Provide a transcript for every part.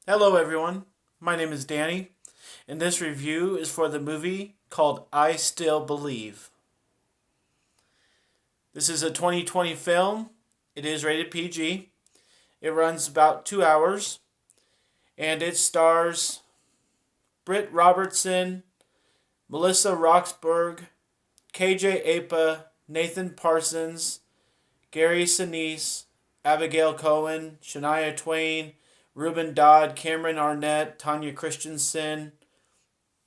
Hello, everyone. My name is Danny, and this review is for the movie called I Still Believe. This is a 2020 film. It is rated PG. It runs about 2 hours, and it stars Britt Robertson, Melissa Roxburgh, KJ Apa, Nathan Parsons, Gary Sinise, Abigail Cohen, Shania Twain, Ruben Dodd, Cameron Arnett, Tanya Christensen,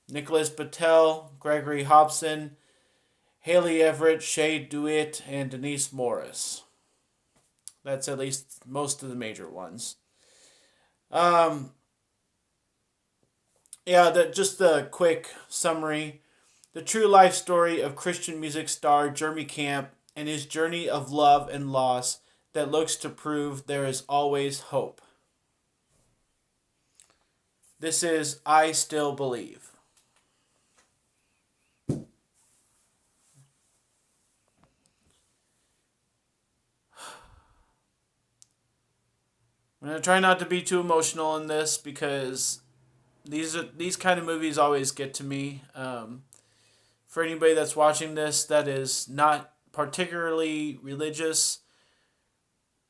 Nicholas Patel, Gregory Hobson, Haley Everett, Shay Dewitt, and Denise Morris. That's at least most of the major ones. Um, just the quick summary. The true life story of Christian music star Jeremy Camp and his journey of love and loss that looks to prove there is always hope. This is I Still Believe. I'm gonna try not to be too emotional in this because these kind of movies always get to me. For anybody that's watching this that is not particularly religious,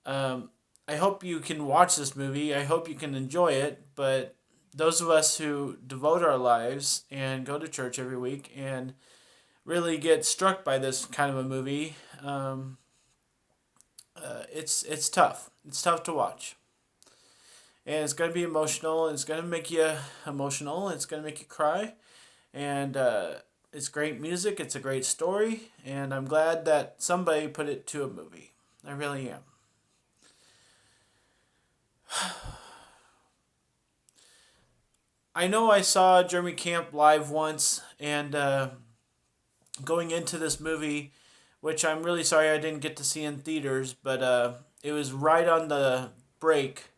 um, I hope you can watch this movie. I hope you can enjoy it. But those of us who devote our lives and go to church every week and really get struck by this kind of a movie, it's tough. It's tough to watch, and it's gonna be emotional. It's gonna make you emotional. It's gonna make you cry, and it's great music. It's a great story, and I'm glad that somebody put it to a movie. I really am. I know I saw Jeremy Camp live once, and going into this movie, which I'm really sorry I didn't get to see in theaters, but it was right on the break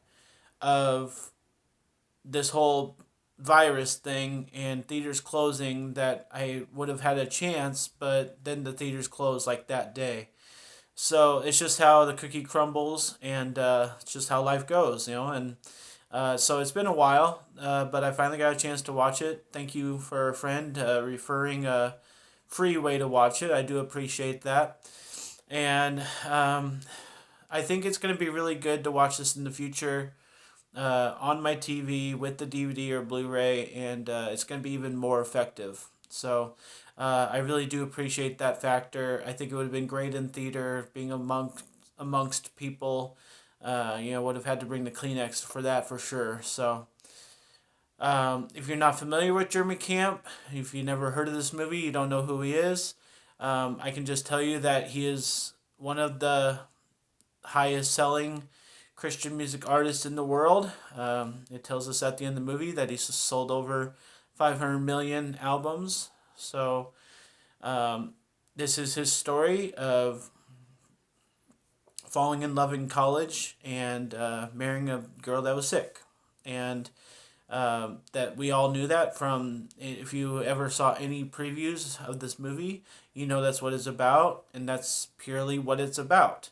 of this whole virus thing and theaters closing that I would have had a chance, but then the theaters closed like that day. So it's just how the cookie crumbles, and it's just how life goes, And so it's been a while, but I finally got a chance to watch it. Thank you for a friend referring a free way to watch it. I do appreciate that. And I think it's going to be really good to watch this in the future on my TV with the DVD or Blu-ray, and it's going to be even more effective. So I really do appreciate that factor. I think it would have been great in theater, being amongst people. Would have had to bring the Kleenex for that for sure. So if you're not familiar with Jeremy Camp, if you never heard of this movie, you don't know who he is. I can just tell you that he is one of the highest selling Christian music artist in the world. It tells us at the end of the movie that he's sold over 500 million albums. So this is his story of falling in love in college and marrying a girl that was sick. And that we all knew that from, if you ever saw any previews of this movie, you know that's what it's about, and that's purely what it's about.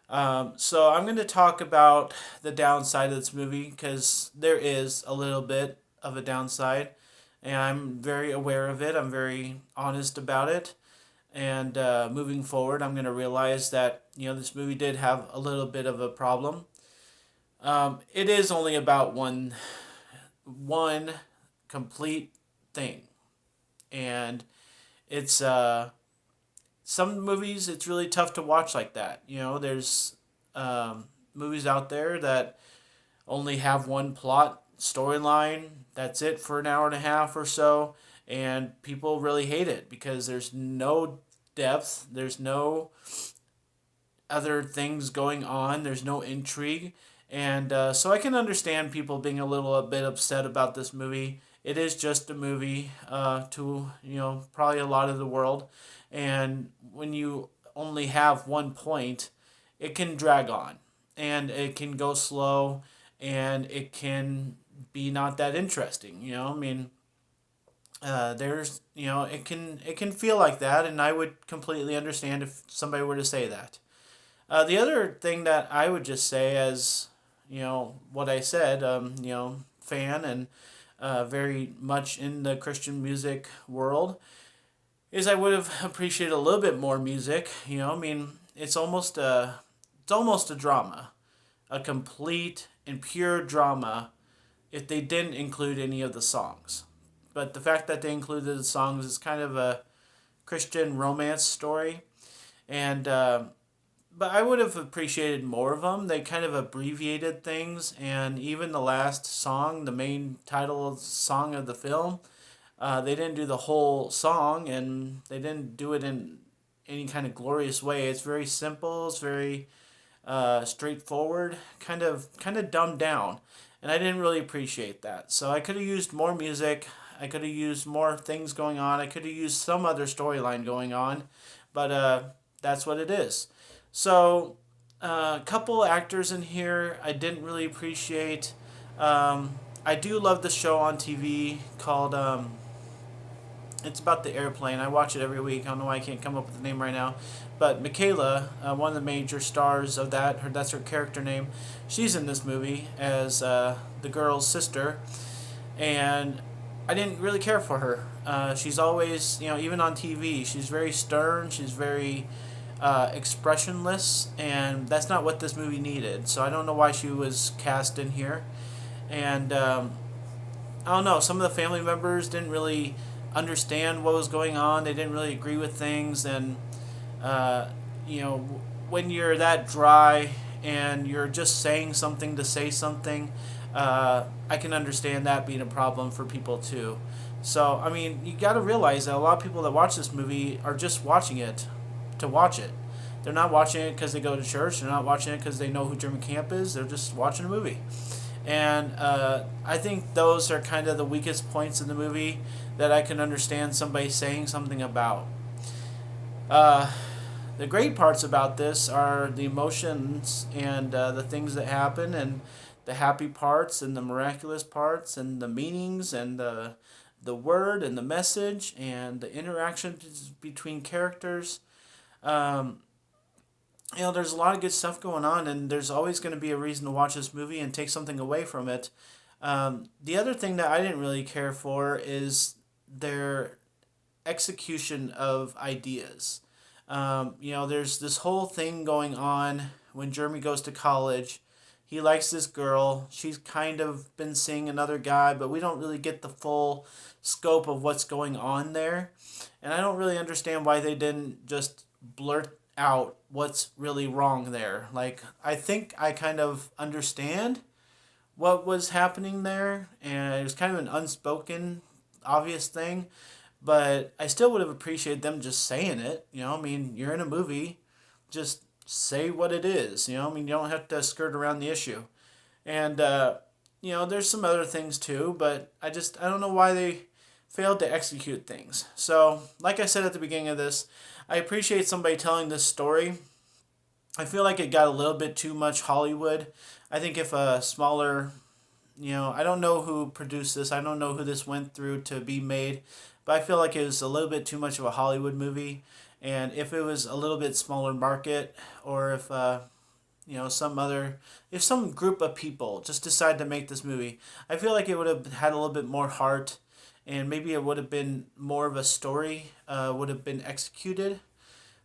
So I'm going to talk about the downside of this movie because there is a little bit of a downside, and I'm very aware of it. I'm very honest about it, and moving forward, I'm going to realize that this movie did have a little bit of a problem. It is only about one complete thing, and it's some movies it's really tough to watch like that. There's movies out there that only have one plot storyline. That's it for an hour and a half or so, and people really hate it because there's no depth. There's no other things going on. There's no intrigue, and so I can understand people being a little a bit upset about this movie. It is just a movie to probably a lot of the world, and when you only have one point, it can drag on, and it can go slow, and it can be not that interesting. I mean, there's it can feel like that, and I would completely understand if somebody were to say that. The other thing that I would just say as what I said, fan and very much in the Christian music world, is I would have appreciated a little bit more music. I mean, it's almost a drama, a complete and pure drama if they didn't include any of the songs. But the fact that they included the songs is kind of a Christian romance story, and but I would have appreciated more of them. They kind of abbreviated things, and even the last song, the main title song of the film, they didn't do the whole song, and they didn't do it in any kind of glorious way. It's very simple. It's very straightforward, kind of dumbed down, and I didn't really appreciate that. So I could have used more music. I could have used more things going on. I could have used some other storyline going on, but that's what it is. So a couple actors in here I didn't really appreciate. I do love the show on TV called it's about the airplane. I watch it every week. I don't know why I can't come up with the name right now. But Michaela, one of the major stars of that's her character name. She's in this movie as the girl's sister, and I didn't really care for her. She's always, even on TV, she's very stern. She's very expressionless, and that's not what this movie needed. So I don't know why she was cast in here, and I don't know. Some of the family members didn't really understand what was going on. They didn't really agree with things, and uh, when you're that dry and you're just saying something to say something, I can understand that being a problem for people too. So I mean, you got to realize that a lot of people that watch this movie are just watching it to watch it. They're not watching it because they go to church. They're not watching it because they know who Jim Camp is. They're just watching a movie. And I think those are kind of the weakest points in the movie that I can understand somebody saying something about. Uh, the great parts about this are the emotions and the things that happen, and the happy parts and the miraculous parts and the meanings and the word and the message and the interactions between characters. Um, there's a lot of good stuff going on, and there's always going to be a reason to watch this movie and take something away from it. The other thing that I didn't really care for is their execution of ideas. There's this whole thing going on when Jeremy goes to college. He likes this girl. She's kind of been seeing another guy, but we don't really get the full scope of what's going on there. And I don't really understand why they didn't just blurt out what's really wrong there. Like, I think I kind of understand what was happening there, and it was kind of an unspoken, obvious thing, but I still would have appreciated them just saying it. I mean, you're in a movie, just say what it is. I mean, you don't have to skirt around the issue. And, there's some other things too, but I don't know why they failed to execute things. So, like I said at the beginning of this, I appreciate somebody telling this story. I feel like it got a little bit too much Hollywood. I think if a smaller, I don't know who produced this. I don't know who this went through to be made, but I feel like it was a little bit too much of a Hollywood movie. And if it was a little bit smaller market, or if if some group of people just decided to make this movie, I feel like it would have had a little bit more heart, and maybe it would have been more of a story, would have been executed.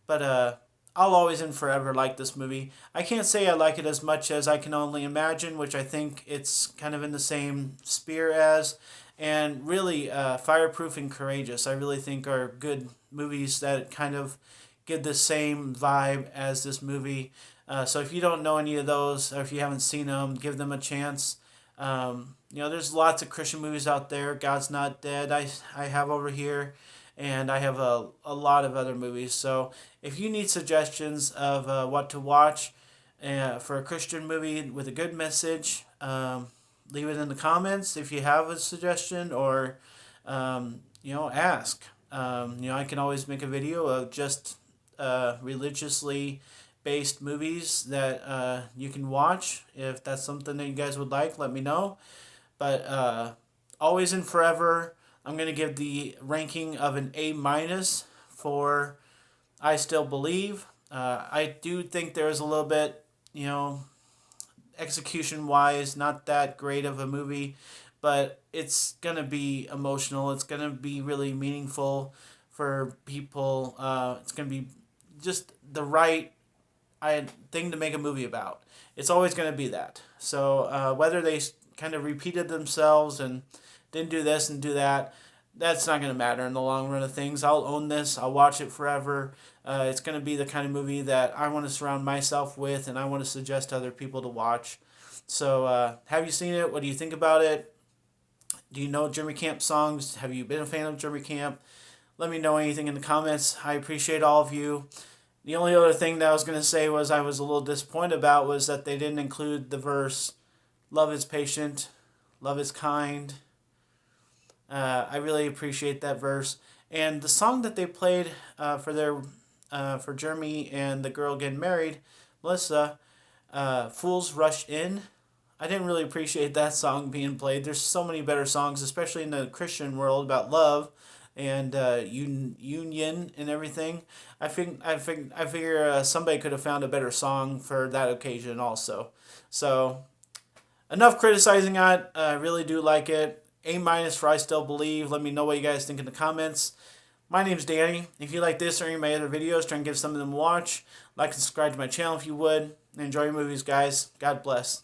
But I'll always and forever like this movie. I can't say I like it as much as I Can Only Imagine, which I think it's kind of in the same sphere as, and really Fireproof and Courageous, I really think are good movies that kind of give the same vibe as this movie. So if you don't know any of those, or if you haven't seen them, give them a chance. There's lots of Christian movies out there. God's Not Dead, I have over here, and I have a lot of other movies. So if you need suggestions of what to watch for a Christian movie with a good message, leave it in the comments if you have a suggestion, or ask. I can always make a video of just religiously based movies that you can watch. If that's something that you guys would like, let me know. But always and forever, I'm going to give the ranking of an A minus for I Still Believe. I do think there is a little bit, execution wise, not that great of a movie, but it's gonna be emotional. It's gonna be really meaningful for people. It's gonna be just the right thing to make a movie about. It's always gonna be that. So whether they kind of repeated themselves and didn't do this and do that, that's not going to matter in the long run of things. I'll own this. I'll watch it forever. It's going to be the kind of movie that I want to surround myself with and I want to suggest to other people to watch. So, have you seen it? What do you think about it? Do you know Jeremy Camp songs? Have you been a fan of Jeremy Camp? Let me know anything in the comments. I appreciate all of you. The only other thing that I was going to say was I was a little disappointed about was that they didn't include the verse, "Love is patient, love is kind." I really appreciate that verse. And the song that they played for Jeremy and the girl getting married, Melissa, "Fools Rush In." I didn't really appreciate that song being played. There's so many better songs, especially in the Christian world, about love and union and everything. I figure somebody could have found a better song for that occasion also. So enough criticizing it. I really do like it. A minus for I Still Believe. Let me know what you guys think in the comments. My name's Danny. If you like this or any of my other videos, try and give some of them a watch. Like and subscribe to my channel if you would. Enjoy your movies, guys. God bless.